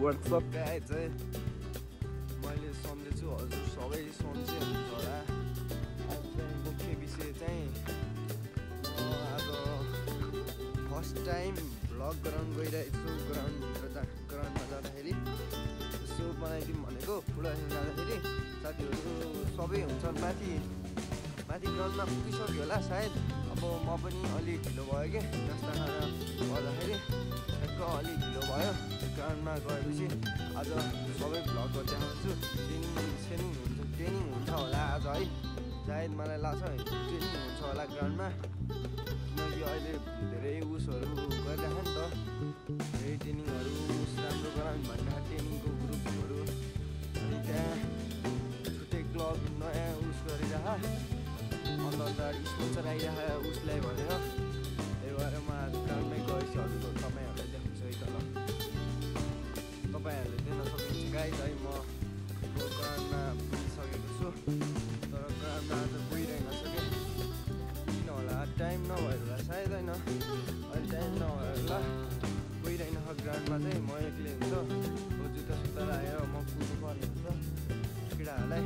WhatsApp guys है मैले सम्झेछु हजुर सबै सन्चै हुन्छ होला। आज चाहिँ मुख्य विषय चाहिँ आज फर्स्ट टाइम भ्लग ग्राउन्ड गइरहेको छु। ग्राउन्डमा जाँदाखेरि यसो बनाइदिउँ भनेको फुटबल जाँदाखेरि साथीहरू सबै हुन्छन् माथि ग्राउन्डमा पुगिसक्यो होला सायद। अब म पनि अलि ढिलो भयो कि नास्ता खाना गर्दाखेरि ठ्याक्क अलि ढिलो भयो। ग्राउन्डमा गएपछि आज सबै भ्लगहरू देखाउँछु। ट्रेनिङ हुन्छ होला आज है, सायद मलाई लाग्छ ट्रेनिङ हुन्छ होला ग्राउन्डमा, किनकि अहिले धेरै उसहरू गरिरहेको नि त, धेरै ट्रेनिङहरू राम्रो ग्राउन्ड भन्दा ट्रेनिङको ग्रुपहरू अनि त्यहाँ छुट्टै क्लब नयाँ उस गरिरह अन्त स्पोन्सर आइरहेको उसलाई भनेर त्यही भएर म आज ग्राउन्डमै गएछु। हजुर तपाईँहरूलाई देखाउँछु है त ल, तपाईँहरूले देख्न सक्नुहुन्छ गाइज है म ग्राउन्डमा पुगिसकेको छु। तर ग्राउन्डमा आज गइरहेन सकेँ, किन होला टाइम नभएर होला सायद होइन, अहिले टाइम नभएर होला गइरहेन ग्राउन्डमा चाहिँ। म एक्लै हुन्छ जुत्ता सुत्ता लगाएर म कुद्नु पर्ने हुन्छ, केटाहरूलाई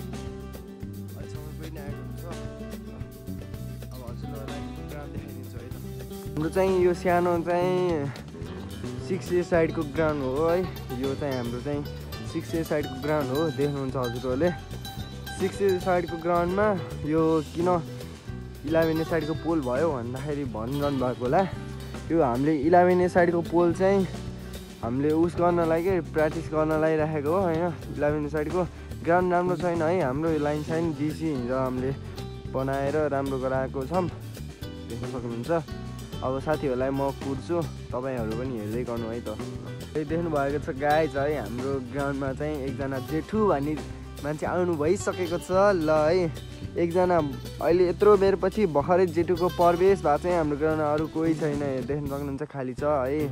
अहिलेसम्म गइरहनु आएको हुन्छ। अब हजुरहरूलाई ग्राउन्ड देखाइदिन्छु है त। हाम्रो चाहिँ यो सानो चाहिँ 6A साइडको ग्राउन्ड हो है, यो चाहिँ हाम्रो चाहिँ 6A साइडको ग्राउन्ड हो, देख्नुहुन्छ हजुरहरूले। 6A साइडको ग्राउन्डमा यो किन 11A साइडको पोल भयो भन्दाखेरि भनिरहनु भएको होला। यो हामीले 11A साइडको पोल चाहिँ हामीले उस गर्नलाई के प्र्याक्टिस गर्नलाई राखेको हो होइन। 11A साइडको ग्राउन्ड राम्रो छैन है, हाम्रो लाइन साइन डिसी हिजो हामीले बनाएर राम्रो गराएको छौँ, देख्न सक्नुहुन्छ। अब साथीहरूलाई म कुद्छु, तपाईँहरू पनि हेर्दै गर्नु है त। त्यही देख्नु भएको छ गाइज है, हाम्रो ग्राउन्डमा चाहिँ एकजना जेठु भन्ने मान्छे आउनु भइसकेको छ ल है। एकजना अहिले यत्रो बेरपछि भर्खरै जेठुको प्रवेश भएको चाहिँ हाम्रो ग्राउन्डमा अरू कोही छैन, देख्न सक्नुहुन्छ खाली छ है।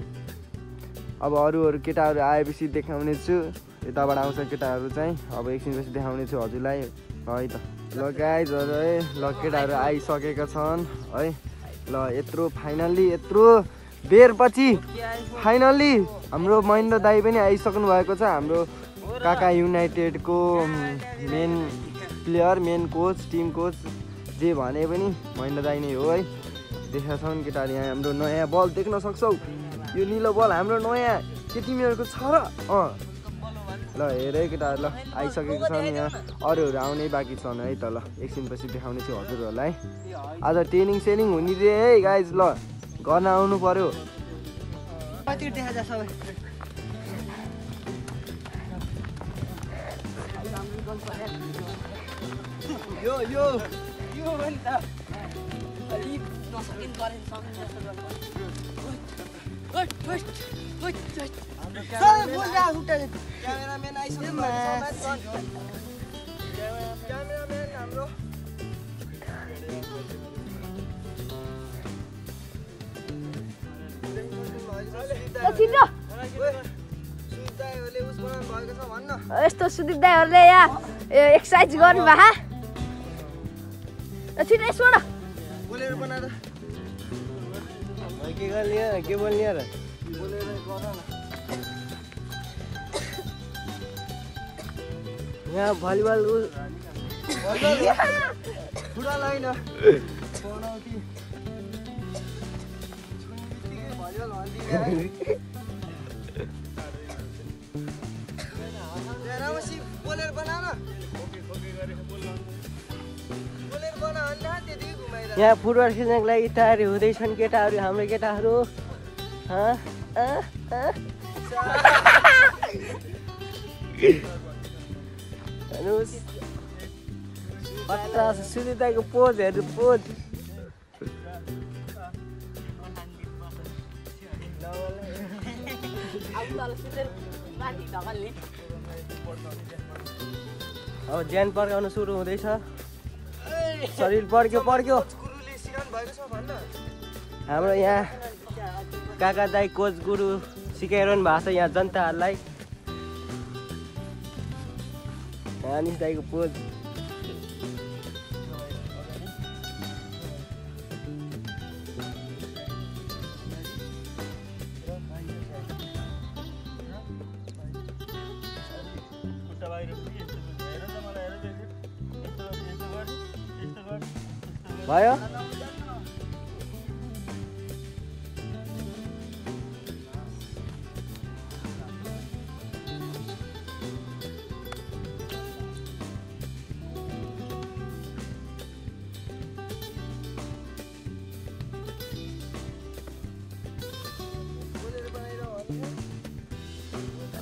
अब अरू केटाहरू आएपछि देखाउने छु, यताबाट आउँछ केटाहरू चाहिँ, अब एकछिनपछि देखाउने छु हजुरलाई है त। ल गाइजहरू है, ल केटाहरू आइसकेका छन् है। ल फाइनल्ली यत्रो बेरपछि फाइनल्ली हाम्रो महेन्द्र दाई पनि आइसक्नु भएको छ। हाम्रो काका युनाइटेडको main player, main coach, team coach जे भने पनि महेन्द्र दाई नै हो है। देखेका छन् केटाहरू, यहाँ हाम्रो नयाँ बल देख्न सक्छौ, यो निलो बल हाम्रो नयाँ के तिमीहरूको छ र? ल हेरे केटाहरू, ल आइसकेको छन्, यहाँ अरूहरू आउनै बाँकी छन् है त। ल एकछिनपछि देखाउने छु हजुरहरूलाई। आज ट्रेनिङ सेनिङ हुने रे है गाइज, ल गर्न आउनु पर्यो। क्यामेराम्यान आइसक्नु क्यामेराम्यान हाम्रो यस्तो सुदीप दाईहरूले यहाँ एक्सर्साइज गर्नु भए छिटो यसो न बोलेर बना त के गर्ने के बोल्ने यार, बोलेर गर न। यहाँ भलिबल फुटबल होइन बनाउटी भलिबल रामसी बोलेर बना न, बोलेर बना न त्यति घुमाइरा। यहाँ फुटबल खेल्नको लागि तयारी हुँदैछन् केटाहरू, हाम्रो केटाहरू। सुदीप दाईको पोज हेर्नु, पोज अब ज्यान पड्काउनु सुरु हुँदैछ, शरीर पड्क्यो। हाम्रो यहाँ काका दाई कोच गुरु सिकाइरहनु भएको छ यहाँ जनताहरूलाई। अनिस दाईको पोज भयो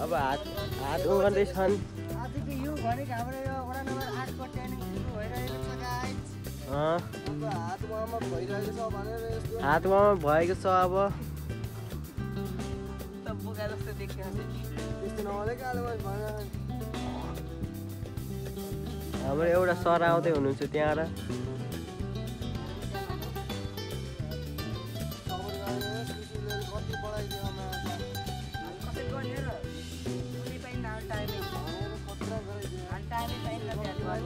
अब हात उमार्दैछन् आजको यो भनेको हाम्रो यो वडा नम्बर 8 को ट्रेनिङ सुरु भइरहेको छ गाइस अब हात वार्मअप भइरहेको छ भनेर यस्तो हात वार्मअप भएको छ अब त बोका जस्तो देखिन्छ त्यस्तो नहोले के आले भने हाम्रो एउटा सर आउँदै हुनुहुन्छ त्यहाँबाट कति बढाइदियो कसै गर्ने र कुनै पनि टाइमिङ खतरा गराइदियो टाइमिङ पाइन्छ त्यहाँ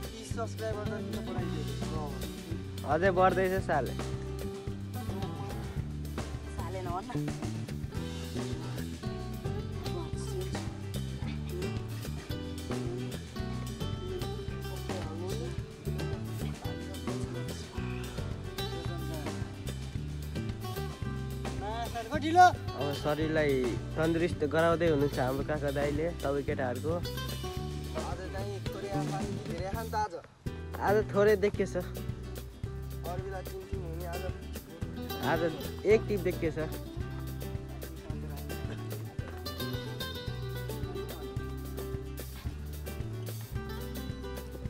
30 सब्स्क्राइबर त किन बढाइदियो अझै बढ्दैछ साले नभन्न अब शरीरलाई तन्दुरुस्त गराउँदै हुनुहुन्छ हाम्रो काका दाइले सबै केटाहरूको आज थोरै देखिएछ आज एक टिप देखिएछ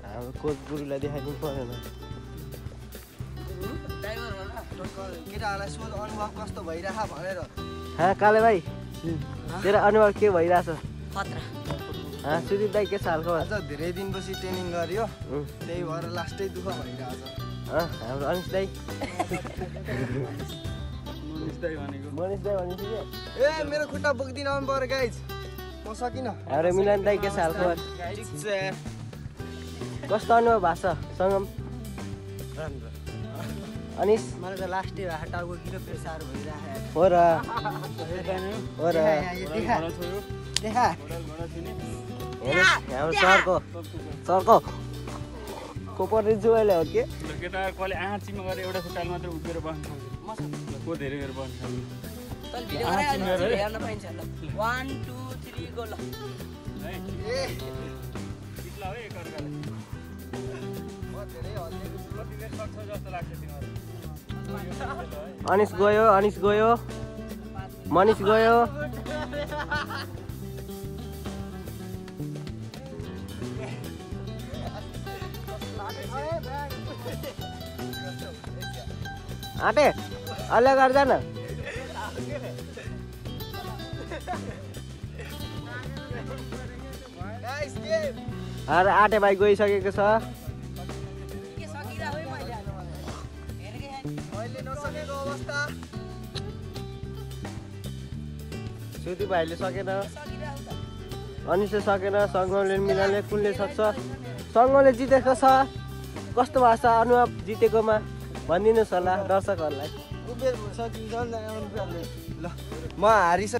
हाम्रो कोच गुरुलाई देखाइदिनु परेन केटाहरूलाई सोध अनुभव कस्तो भइरह भनेर हाँ काले भाइ तेरो अनुभव के भइरहेछ खतरा सुदीप दाइ के सालको आज धेरै दिनपछि ट्रेनिङ गर्यो त्यही भएर लास्टै दुःख भइरहेछ हाम्रो अनिस दाइ मनिष दाइ भनेको ए मेरो खुट्टा बोक्दिन आउनु पर्यो गाइज म सकिन हाम्रो मिलन दाइ के सालको कस्तो अनुभव भएको छ सङ्गम राम्रो अनिस मलाई त लास्ट डे टाउको किन प्रेसर भइरहेको हो र हो र देखा हाम्रो सरको कोपर जुवाले हो के केटा कसले आँचीमा गरेर एउटा खुट्टाले मात्र उभिएर बस्छ को धेरै बेर बस्छ तल भिडियो गराइहाल्नु हेर्न पाइन्छ ल 1 2 3 गो ल है पिछला हो एकअर्काले म धेरै हल्लेको छु कति बेर सक्छ जस्तो लाग्छ तिमीहरू अनिस गयो मनिष गयो आटे अलग गर्दा न अरे आटे भाइ गइसकेको छ सुदी भाइले सकेन अनिसले सकेन सङ्गमले मिलाले कुनले सक्छ सङ्गमले जितेको छ कस्तो भएको छ अनुभव जितेकोमा भनिदिनुहोस् होला दर्शकहरूलाई ल म हारिस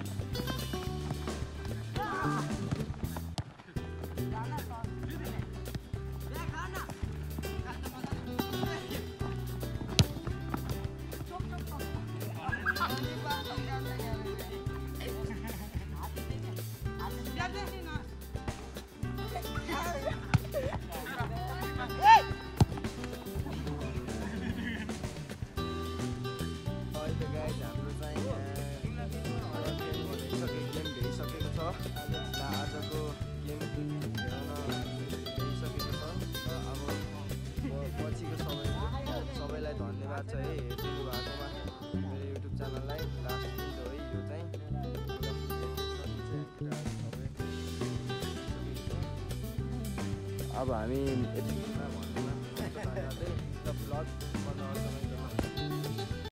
आजको गेम हेराउन भइसकेको छ अब पछिको सबैलाई धन्यवाद छ है हेरिदिनु भएकोमा मेरो युट्युब च्यानललाई लास्ट भिडियो है यो चाहिँ अब हामी यतिमा भन्नुमा